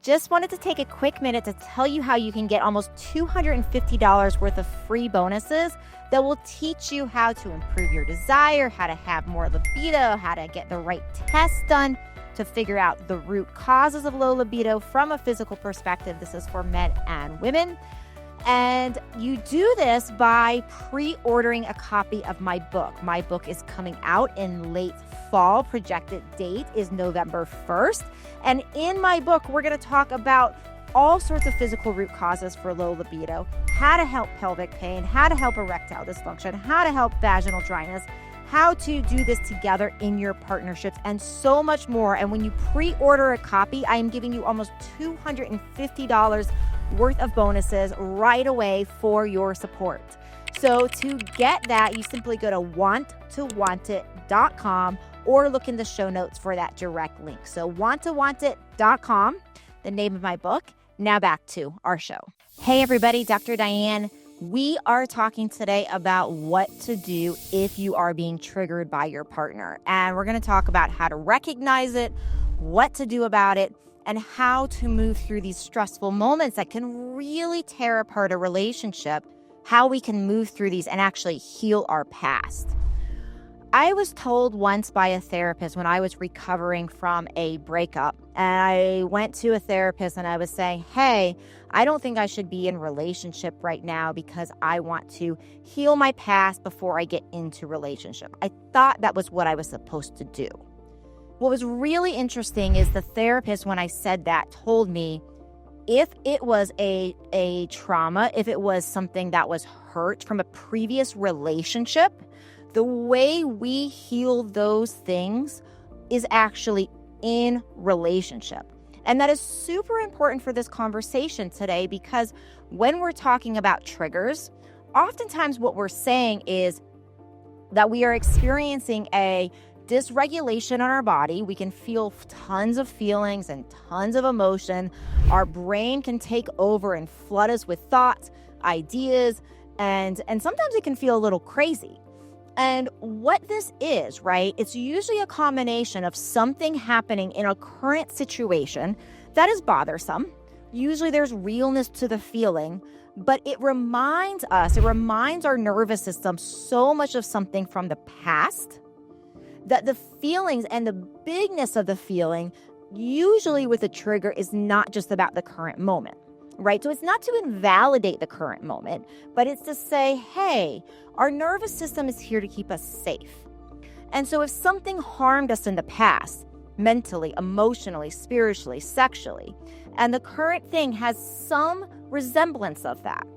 just wanted to take a quick minute to tell you how you can get almost $250 worth of free bonuses that will teach you how to improve your desire, how to have more libido, how to get the right tests done to figure out the root causes of low libido from a physical perspective. This is for men and women. And you do this by pre-ordering a copy of my book. My book is coming out in late fall. Projected date is November 1st. And in my book, we're going to talk about all sorts of physical root causes for low libido, how to help pelvic pain, how to help erectile dysfunction, how to help vaginal dryness, how to do this together in your partnerships, and so much more. And when you pre-order a copy, I am giving you almost $250 worth of bonuses right away for your support. So to get that, you simply go to wanttowantit.com or look in the show notes for that direct link. So wanttowantit.com, the name of my book. Now back to our show. Hey everybody, Dr. Diane. We are talking today about what to do if you are being triggered by your partner. And we're going to talk about how to recognize it, what to do about it, and how to move through these stressful moments that can really tear apart a relationship, how we can move through these and actually heal our past. I was told once by a therapist when I was recovering from a breakup, and I went to a therapist and I was saying, hey, I don't think I should be in a relationship right now because I want to heal my past before I get into relationship. I thought that was what I was supposed to do. What was really interesting is the therapist, when I said that, told me if it was a trauma, if it was something that was hurt from a previous relationship, the way we heal those things is actually in relationship. And that is super important for this conversation today, because when we're talking about triggers, oftentimes what we're saying is that we are experiencing a dysregulation in our body. We can feel tons of feelings and tons of emotion. Our brain can take over and flood us with thoughts, ideas, and sometimes it can feel a little crazy. And what this is, right, it's usually a combination of something happening in a current situation that is bothersome. Usually there's realness to the feeling, but it reminds our nervous system so much of something from the past that the feelings and the bigness of the feeling, usually with a trigger, is not just about the current moment. Right? So it's not to invalidate the current moment, but it's to say, hey, our nervous system is here to keep us safe. And so if something harmed us in the past, mentally, emotionally, spiritually, sexually, and the current thing has some resemblance of that,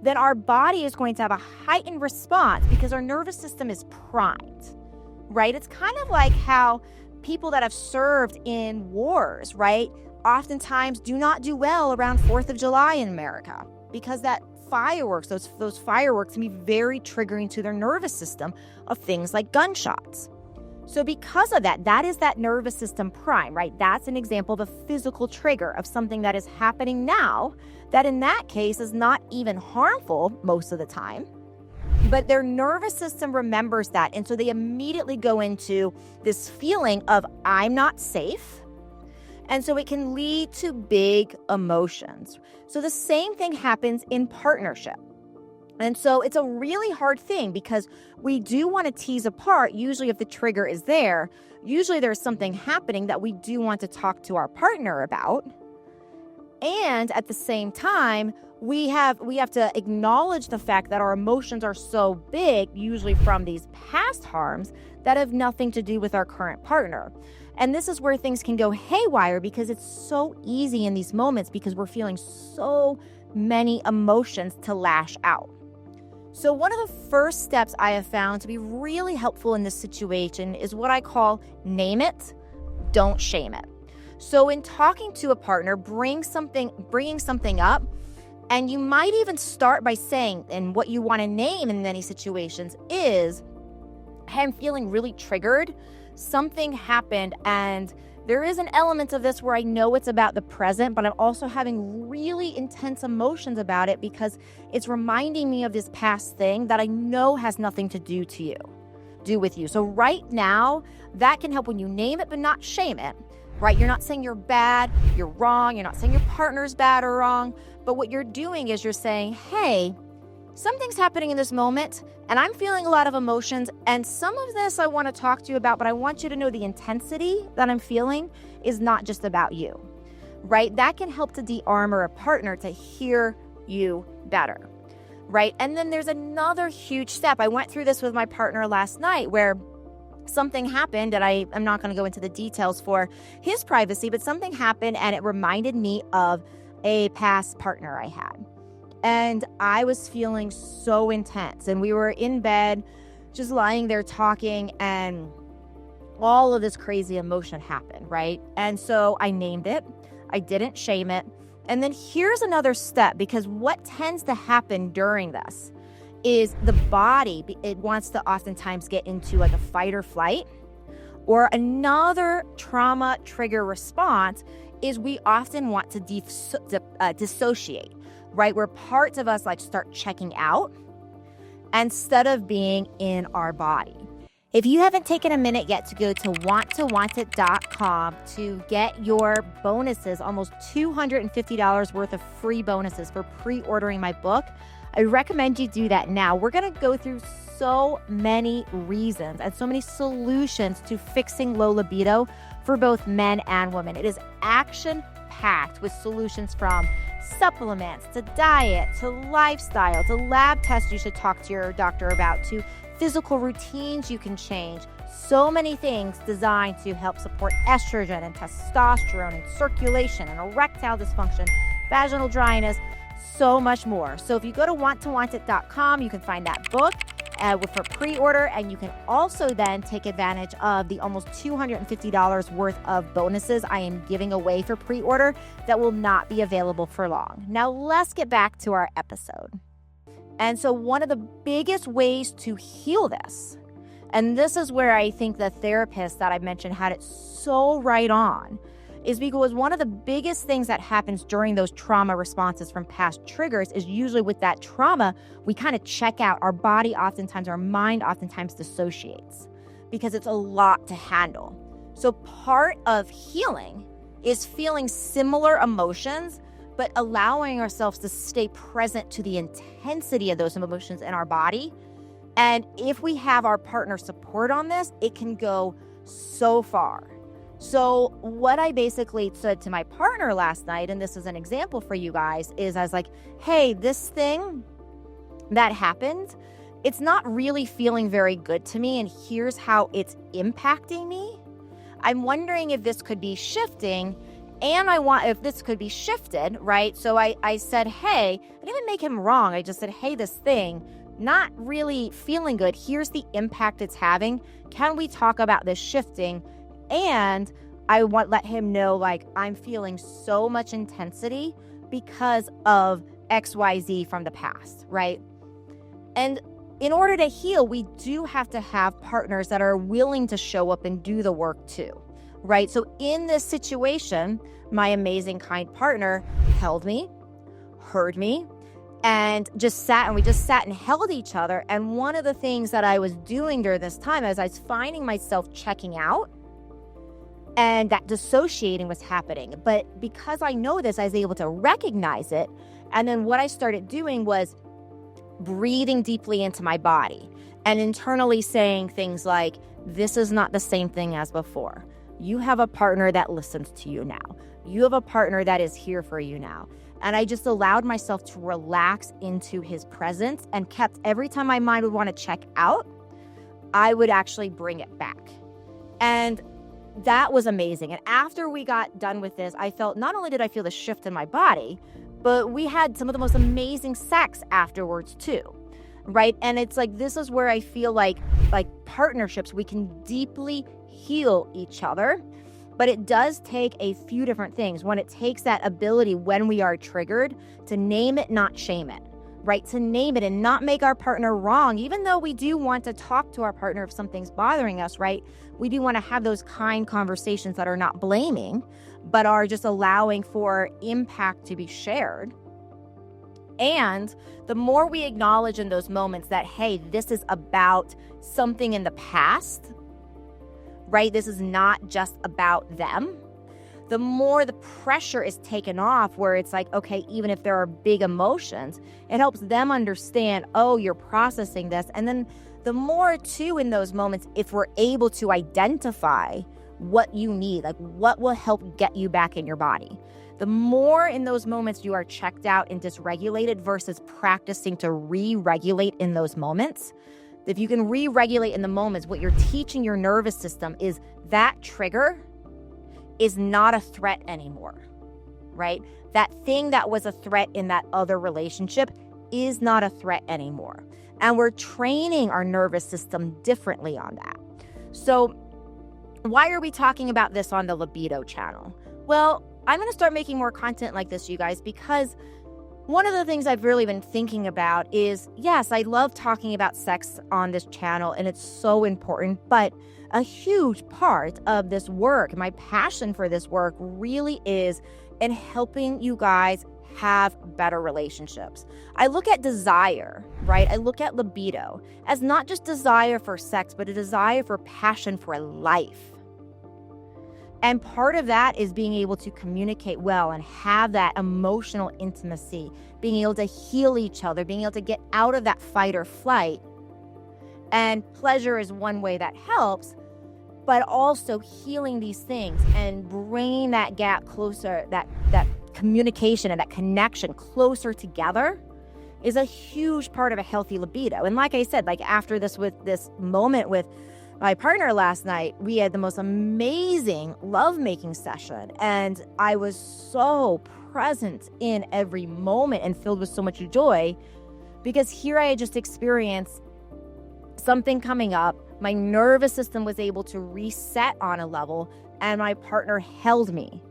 then our body is going to have a heightened response because our nervous system is primed, right? It's kind of like how people that have served in wars, right, oftentimes do not do well around 4th of July in America because that fireworks, those fireworks can be very triggering to their nervous system of things like gunshots. So because of that, that is that nervous system prime, right? That's an example of a physical trigger of something that is happening now that in that case is not even harmful most of the time, but their nervous system remembers that. And so they immediately go into this feeling of I'm not safe. And so it can lead to big emotions. So the same thing happens in partnership. And so it's a really hard thing because we do want to tease apart, usually if the trigger is there, usually there's something happening that we do want to talk to our partner about. And at the same time, we have to acknowledge the fact that our emotions are so big, usually from these past harms, that have nothing to do with our current partner. And this is where things can go haywire because it's so easy in these moments because we're feeling so many emotions to lash out. So one of the first steps I have found to be really helpful in this situation is what I call name it, don't shame it. So in talking to a partner, bringing something up, and you might even start by saying, and what you want to name in many situations is, hey, I'm feeling really triggered. Something happened, and there is an element of this where I know it's about the present, but I'm also having really intense emotions about it because it's reminding me of this past thing that I know has nothing to do with you. So right now, that can help when you name it but not shame it. right? You're not saying you're bad, you're wrong. You're not saying your partner's bad or wrong. But what you're doing is you're saying, hey, something's happening in this moment and I'm feeling a lot of emotions. And some of this I want to talk to you about, but I want you to know the intensity that I'm feeling is not just about you, right? That can help to de-armor a partner to hear you better, right? And then there's another huge step. I went through this with my partner last night where something happened, and I'm not going to go into the details for his privacy, but something happened and it reminded me of a past partner I had. And I was feeling so intense, and we were in bed just lying there talking, and all of this crazy emotion happened, right? And so I named it. I didn't shame it. And then here's another step, because what tends to happen during this is the body, it wants to oftentimes get into like a fight or flight, or another trauma trigger response is we often want to dissociate, right? Where parts of us like start checking out instead of being in our body. If you haven't taken a minute yet to go to wanttowantIt.com to get your bonuses, almost $250 worth of free bonuses for pre-ordering my book, I recommend you do that now. We're going to go through so many reasons and so many solutions to fixing low libido for both men and women. It is action-packed with solutions from supplements to diet to lifestyle to lab tests you should talk to your doctor about to physical routines you can change. So many things designed to help support estrogen and testosterone and circulation and erectile dysfunction, vaginal dryness, so much more. So if you go to wanttowantIt.com, you can find that book for pre-order, and you can also then take advantage of the almost $250 worth of bonuses I am giving away for pre-order that will not be available for long. Now let's get back to our episode. And so one of the biggest ways to heal this, and this is where I think the therapist that I mentioned had it so right on, is because one of the biggest things that happens during those trauma responses from past triggers is usually with that trauma, we kind of check out. Our body oftentimes, our mind oftentimes dissociates because it's a lot to handle. So part of healing is feeling similar emotions, but allowing ourselves to stay present to the intensity of those emotions in our body. And if we have our partner support on this, it can go so far. So what I basically said to my partner last night, and this is an example for you guys, is I was like, hey, this thing that happened, it's not really feeling very good to me, and here's how it's impacting me. I'm wondering if this could be shifting, and if this could be shifted, right? So I said, hey, I didn't even make him wrong. I just said, hey, this thing, not really feeling good. Here's the impact it's having. Can we talk about this shifting? And I let him know, like, I'm feeling so much intensity because of XYZ from the past, right? And in order to heal, we do have to have partners that are willing to show up and do the work too, right? So in this situation, my amazing, kind partner held me, heard me, and we just sat and held each other. And one of the things that I was doing during this time is I was finding myself checking out, and that dissociating was happening. But because I know this, I was able to recognize it. And then what I started doing was breathing deeply into my body and internally saying things like, this is not the same thing as before. You have a partner that listens to you now. You have a partner that is here for you now. And I just allowed myself to relax into his presence and kept, every time my mind would want to check out, I would actually bring it back. And that was amazing. And after we got done with this, I felt, not only did I feel the shift in my body, but we had some of the most amazing sex afterwards too, right? And it's like, this is where I feel like partnerships, we can deeply heal each other, but it does take a few different things. When it takes that ability, when we are triggered, to name it, not shame it, right? To name it and not make our partner wrong, even though we do want to talk to our partner if something's bothering us, right? We do want to have those kind conversations that are not blaming, but are just allowing for impact to be shared. And the more we acknowledge in those moments that, hey, this is about something in the past, right? This is not just about them. the more the pressure is taken off, where it's like, okay, even if there are big emotions, it helps them understand, oh, you're processing this. And then the more too in those moments, if we're able to identify what you need, like what will help get you back in your body, the more in those moments you are checked out and dysregulated versus practicing to re-regulate in those moments. If you can re-regulate in the moments, what you're teaching your nervous system is that trigger is not a threat anymore, right? That thing that was a threat in that other relationship is not a threat anymore. And we're training our nervous system differently on that. So why are we talking about this on the Libido channel? Well, I'm going to start making more content like this, you guys, because one of the things I've really been thinking about is, yes, I love talking about sex on this channel and it's so important, but a huge part of this work, my passion for this work really is in helping you guys have better relationships. I look at desire, right? I look at libido as not just desire for sex, but a desire for passion for life. And part of that is being able to communicate well and have that emotional intimacy, being able to heal each other, being able to get out of that fight or flight. And pleasure is one way that helps, but also healing these things and bringing that gap closer, that communication and that connection closer together is a huge part of a healthy libido. And like I said, like after this, with this moment with my partner last night, we had the most amazing lovemaking session. And I was so present in every moment and filled with so much joy because here I had just experienced something coming up. My nervous system was able to reset on a level, and my partner held me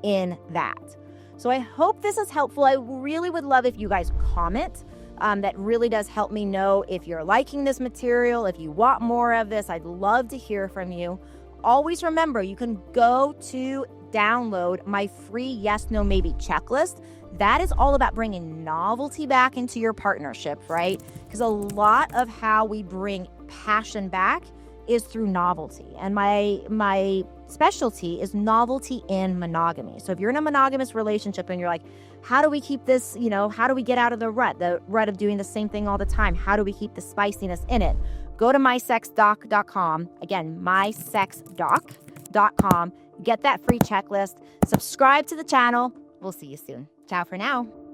in that. So I hope this is helpful. I really would love if you guys comment. That really does help me know if you're liking this material, if you want more of this. I'd love to hear from you. Always remember, you can go to download my free yes, no, maybe checklist. That is all about bringing novelty back into your partnership, right? Because a lot of how we bring passion back is through novelty. And my specialty is novelty in monogamy. So if you're in a monogamous relationship and you're like, how do we keep this, how do we get out of the rut of doing the same thing all the time? How do we keep the spiciness in it? Go to mysexdoc.com. Again, mysexdoc.com. Get that free checklist. Subscribe to the channel. We'll see you soon. Ciao for now.